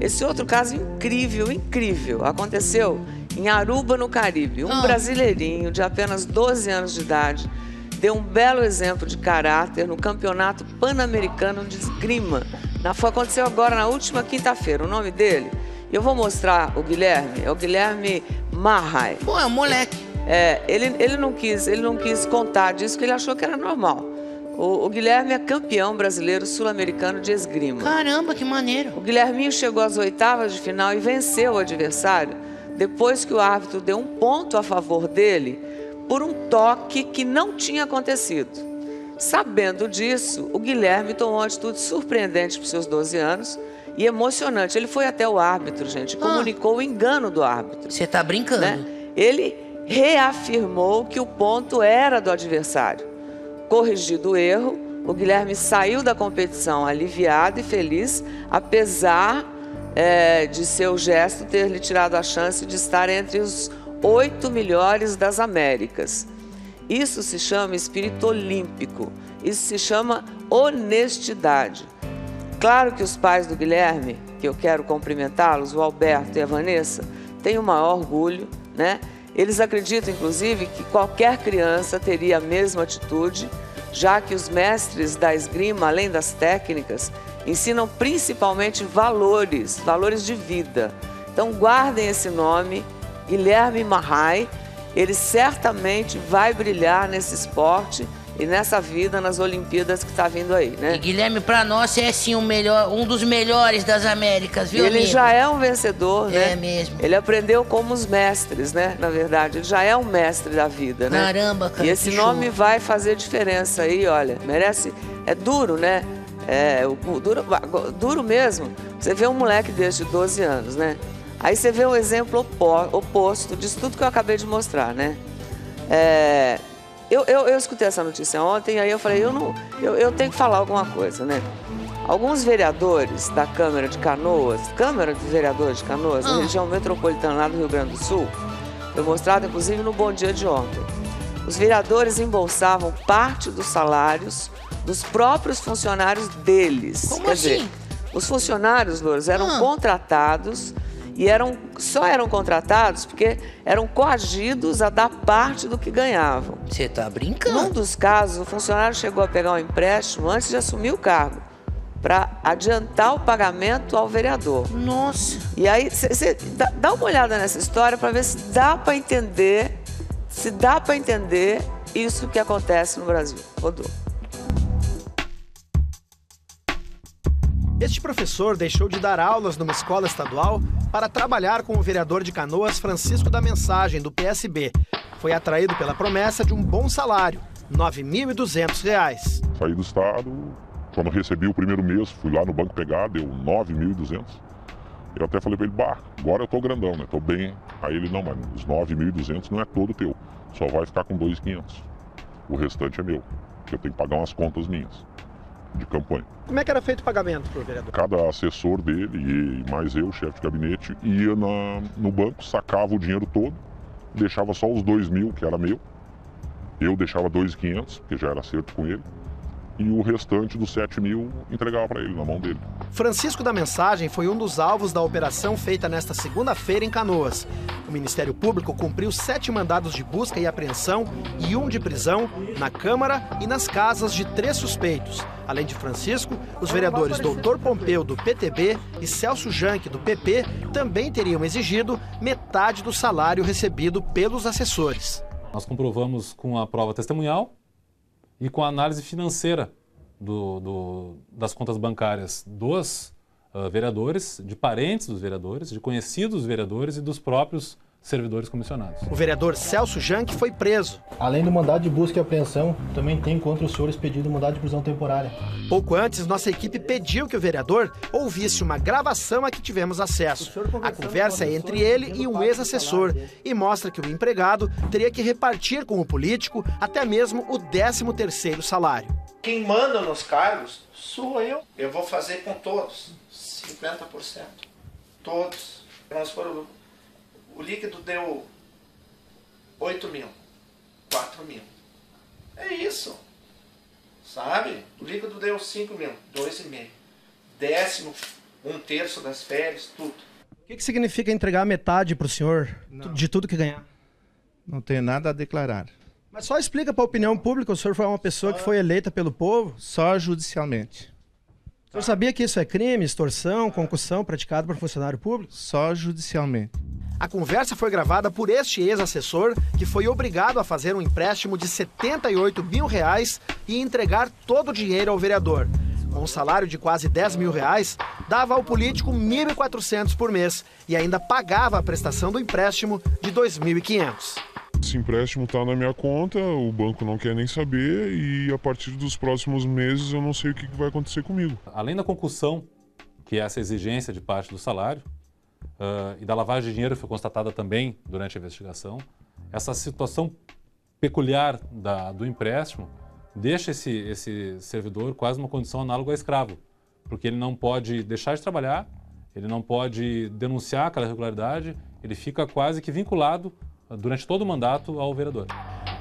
Esse outro caso incrível, incrível, aconteceu em Aruba, no Caribe. Um brasileirinho de apenas 12 anos de idade deu um belo exemplo de caráter no Campeonato Pan-Americano de Esgrima. Aconteceu agora na última quinta-feira. O nome dele, eu vou mostrar o Guilherme, é o Guilherme Marrai. Pô, é um moleque. Ele não quis contar disso, porque ele achou que era normal. O Guilherme é campeão brasileiro sul-americano de esgrima. Caramba, que maneiro. O Guilherminho chegou às oitavas de final e venceu o adversário depois que o árbitro deu um ponto a favor dele por um toque que não tinha acontecido. Sabendo disso, o Guilherme tomou uma atitude surpreendente para os seus 12 anos e emocionante. Ele foi até o árbitro, gente, e comunicou o engano do árbitro. Você tá brincando? Né? Ele reafirmou que o ponto era do adversário. Corrigido o erro, o Guilherme saiu da competição aliviado e feliz, apesar de seu gesto ter lhe tirado a chance de estar entre os 8 melhores das Américas. Isso se chama espírito olímpico, isso se chama honestidade. Claro que os pais do Guilherme, que eu quero cumprimentá-los, o Alberto e a Vanessa, têm o maior orgulho, né? Eles acreditam, inclusive, que qualquer criança teria a mesma atitude, já que os mestres da esgrima, além das técnicas, ensinam principalmente valores de vida. Então guardem esse nome, Guilherme Marrai. Ele certamente vai brilhar nesse esporte e nessa vida, nas Olimpíadas que está vindo aí, né? E Guilherme, para nós, é sim um dos melhores das Américas, viu, Ele amigo? já é um vencedor, né? É mesmo. Ele aprendeu como os mestres, né? Na verdade, ele já é um mestre da vida, né? Caramba, cara, e esse que nome show. vai fazer diferença aí, olha. Merece... É duro, né? Duro mesmo. Você vê um moleque desse de 12 anos, né? Aí você vê um exemplo oposto disso tudo que eu acabei de mostrar, né? Eu escutei essa notícia ontem, aí eu falei, eu tenho que falar alguma coisa, né? Alguns vereadores da Câmara de Canoas, Câmara de Vereadores de Canoas, na região metropolitana lá do Rio Grande do Sul, foi mostrado inclusive no Bom Dia de ontem. Os vereadores embolsavam parte dos salários dos próprios funcionários deles. Como Quer assim? dizer, os funcionários, Lourdes, eram contratados e só eram contratados porque eram coagidos a dar parte do que ganhavam. Você tá brincando? Num dos casos, o funcionário chegou a pegar um empréstimo antes de assumir o cargo, para adiantar o pagamento ao vereador. Nossa! E aí, você dá uma olhada nessa história para ver se dá para entender, isso que acontece no Brasil. Rodou. Este professor deixou de dar aulas numa escola estadual para trabalhar com o vereador de Canoas, Francisco da Mensagem, do PSB. Foi atraído pela promessa de um bom salário, R$ 9.200. Saí do estado, quando recebi o primeiro mês, fui lá no banco pegar, deu 9.200. Eu até falei para ele, agora eu tô grandão, né? Tô bem. Aí ele, não, mas os 9.200 não é todo teu, só vai ficar com 2.500. O restante é meu, que eu tenho que pagar umas contas minhas de campanha. Como é que era feito o pagamento para o vereador? Cada assessor dele e mais eu, chefe de gabinete, ia no banco, sacava o dinheiro todo, deixava só os 2.000, que era meu. Eu deixava 2.500, que já era acerto com ele. E o restante dos 7.000 entregava para ele, na mão dele. Francisco da Mensagem foi um dos alvos da operação feita nesta segunda-feira em Canoas. O Ministério Público cumpriu 7 mandados de busca e apreensão e 1 de prisão na Câmara e nas casas de 3 suspeitos. Além de Francisco, os vereadores Dr. Pompeu, do PTB, e Celso Janck, do PP, também teriam exigido metade do salário recebido pelos assessores. Nós comprovamos com a prova testemunhal e com a análise financeira das contas bancárias dos vereadores, de parentes dos vereadores, de conhecidos dos vereadores e dos próprios servidores comissionados. O vereador Celso Janck foi preso. Além do mandado de busca e apreensão, também tem contra os senhores pedido mandado de prisão temporária. Pouco antes, nossa equipe pediu que o vereador ouvisse uma gravação a que tivemos acesso. A conversa é entre ele e um ex-assessor e mostra que o empregado teria que repartir com o político até mesmo o 13º salário. Quem manda nos cargos sou eu. Eu vou fazer com todos, 50%. Todos. Vamos supor, o líquido deu 8.000, 4.000. É isso. Sabe? O líquido deu 5.000, 2,5. 10º 1/3 das férias, tudo. O que significa entregar metade para o senhor de tudo que ganhar? Não tenho nada a declarar. Mas só explica para a opinião pública, o senhor foi uma pessoa que foi eleita pelo povo? Só judicialmente. O senhor sabia que isso é crime, extorsão, concussão praticado por funcionário público? Só judicialmente. A conversa foi gravada por este ex-assessor que foi obrigado a fazer um empréstimo de R$78 mil e entregar todo o dinheiro ao vereador. Com um salário de quase R$10 mil, dava ao político R$1.400 por mês e ainda pagava a prestação do empréstimo de R$2.500. Esse empréstimo está na minha conta, o banco não quer nem saber e a partir dos próximos meses eu não sei o que vai acontecer comigo. Além da concussão, que é essa exigência de parte do salário, e da lavagem de dinheiro que foi constatada também durante a investigação, essa situação peculiar do empréstimo deixa esse servidor quase numa condição análoga a escravo, porque ele não pode deixar de trabalhar, ele não pode denunciar aquela irregularidade, ele fica quase que vinculado durante todo o mandato ao vereador.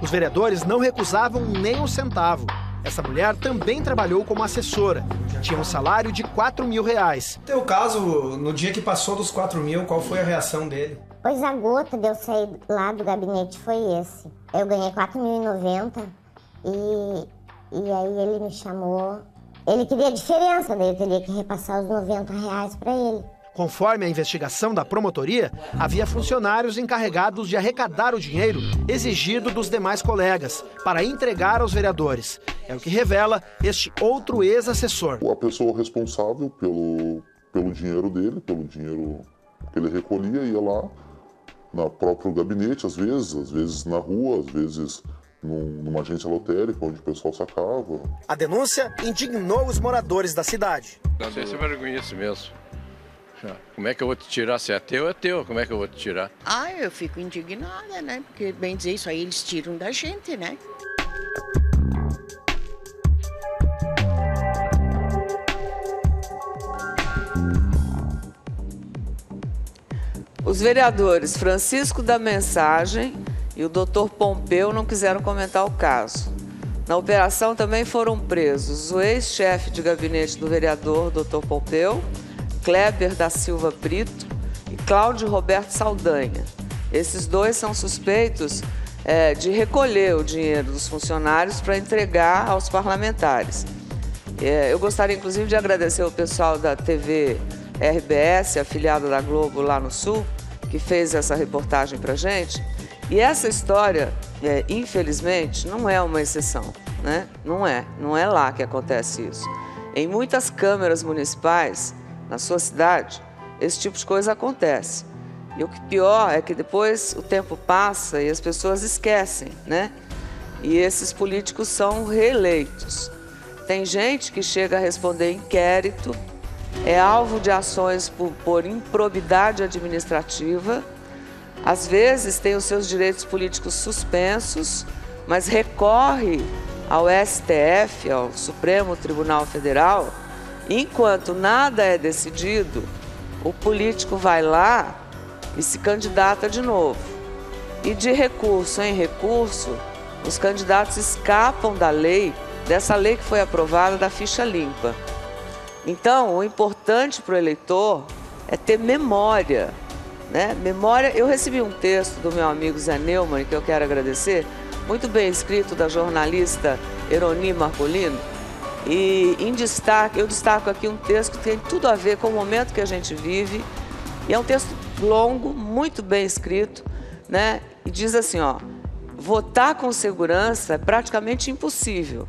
Os vereadores não recusavam nem um centavo. Essa mulher também trabalhou como assessora. Tinha um salário de R$4 mil. No teu caso, no dia que passou dos R$4 mil, qual foi a reação dele? Pois a gota de eu sair lá do gabinete foi esse. Eu ganhei R$4.090 e aí ele me chamou. Ele queria a diferença, daí eu teria que repassar os R$90 para ele. Conforme a investigação da promotoria, havia funcionários encarregados de arrecadar o dinheiro exigido dos demais colegas para entregar aos vereadores. É o que revela este outro ex-assessor. A pessoa responsável pelo dinheiro dele, pelo dinheiro que ele recolhia, ia lá no próprio gabinete, às vezes na rua, às vezes numa agência lotérica, onde o pessoal sacava. A denúncia indignou os moradores da cidade. Não sei se vergonha isso mesmo. Como é que eu vou te tirar? Se é teu, como é que eu vou te tirar? Eu fico indignada, né? Porque, bem dizer, isso aí eles tiram da gente, né? Os vereadores Francisco da Mensagem e o Dr. Pompeu não quiseram comentar o caso. Na operação também foram presos o ex-chefe de gabinete do vereador Dr. Pompeu, Kleber da Silva Brito e Cláudio Roberto Saldanha. Esses dois são suspeitos de recolher o dinheiro dos funcionários para entregar aos parlamentares. Eu gostaria, inclusive, de agradecer o pessoal da TV RBS, afiliada da Globo lá no Sul, que fez essa reportagem para a gente. E essa história, infelizmente, não é uma exceção, né? Não é lá que acontece isso. Em muitas câmaras municipais, na sua cidade, esse tipo de coisa acontece. E o que pior é que depois o tempo passa e as pessoas esquecem, né? E esses políticos são reeleitos. Tem gente que chega a responder inquérito, é alvo de ações por improbidade administrativa, às vezes tem os seus direitos políticos suspensos, mas recorre ao STF, ao Supremo Tribunal Federal. Enquanto nada é decidido, o político vai lá e se candidata de novo. E de recurso em recurso, os candidatos escapam da lei, dessa lei que foi aprovada da ficha limpa. Então, o importante para o eleitor é ter memória, né? Memória. Eu recebi um texto do meu amigo Zé Neumann, que eu quero agradecer, muito bem escrito, da jornalista Eroni Marcolino. E eu destaco aqui um texto que tem tudo a ver com o momento que a gente vive. E é um texto longo, muito bem escrito, né? E diz assim, votar com segurança é praticamente impossível.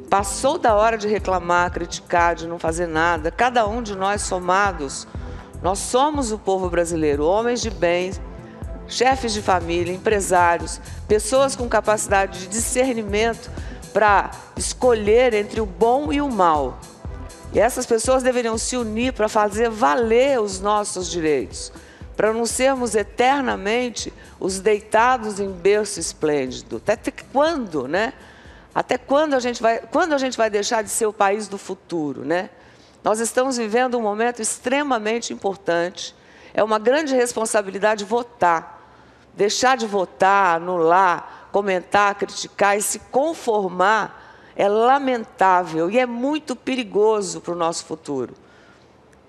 Passou da hora de reclamar, criticar, de não fazer nada. Cada um de nós somados, nós somos o povo brasileiro, homens de bem, chefes de família, empresários, pessoas com capacidade de discernimento para escolher entre o bom e o mal. E essas pessoas deveriam se unir para fazer valer os nossos direitos, para não sermos eternamente os deitados em berço esplêndido. Até quando, né? Até quando a gente vai deixar de ser o país do futuro, né? Nós estamos vivendo um momento extremamente importante. É uma grande responsabilidade votar. Deixar de votar, anular, comentar, criticar e se conformar é lamentável e é muito perigoso para o nosso futuro.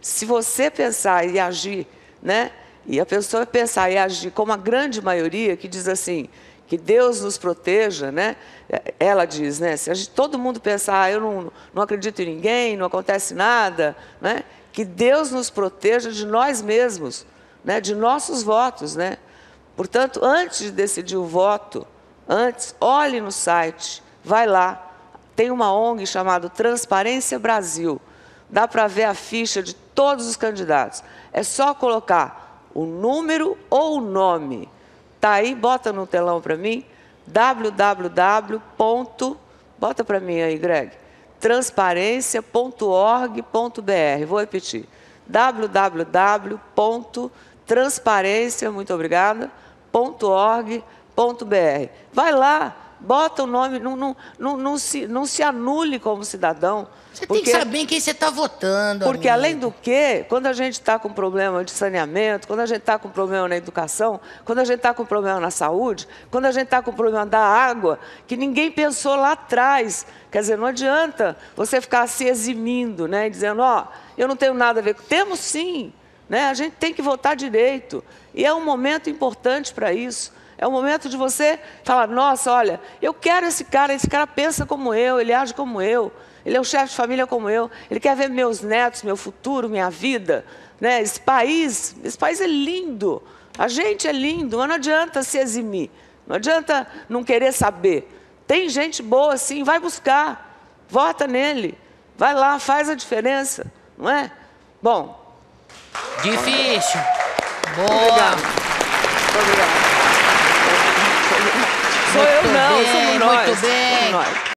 Se você pensar e agir, né? E a pessoa pensar e agir como a grande maioria que diz assim, que Deus nos proteja, né? Ela diz, né? Se todo mundo pensar, eu não acredito em ninguém, não acontece nada, né? Que Deus nos proteja de nós mesmos, né? De nossos votos, né? Portanto, antes de decidir o voto, olhe no site, vai lá, tem uma ONG chamada Transparência Brasil, dá para ver a ficha de todos os candidatos. É só colocar o número ou o nome. Tá aí, bota no telão para mim, bota para mim aí, Greg, transparência.org.br. Vou repetir, www.transparência, muito obrigada, .org.br. Vai lá, bota o nome, não se anule como cidadão. Você tem que saber em quem você está votando. Porque, amigo. além do que, quando a gente está com problema de saneamento, quando a gente está com problema na educação, quando a gente está com problema na saúde, quando a gente está com problema da água, que ninguém pensou lá atrás. Quer dizer, não adianta você ficar se eximindo, né, dizendo, ó, eu não tenho nada a ver com... Temos sim, né? A gente tem que votar direito. E é um momento importante para isso. É o momento de você falar, nossa, olha, eu quero esse cara pensa como eu, ele age como eu, ele é o chefe de família como eu, ele quer ver meus netos, meu futuro, minha vida, né? Esse país é lindo, a gente é lindo, mas não adianta se eximir, não adianta não querer saber. Tem gente boa sim, vai buscar, vota nele, vai lá, faz a diferença, não é? Bom. Difícil. Boa. Obrigado. Obrigado. Sou eu não, somos nós. Muito bem. Somos nós.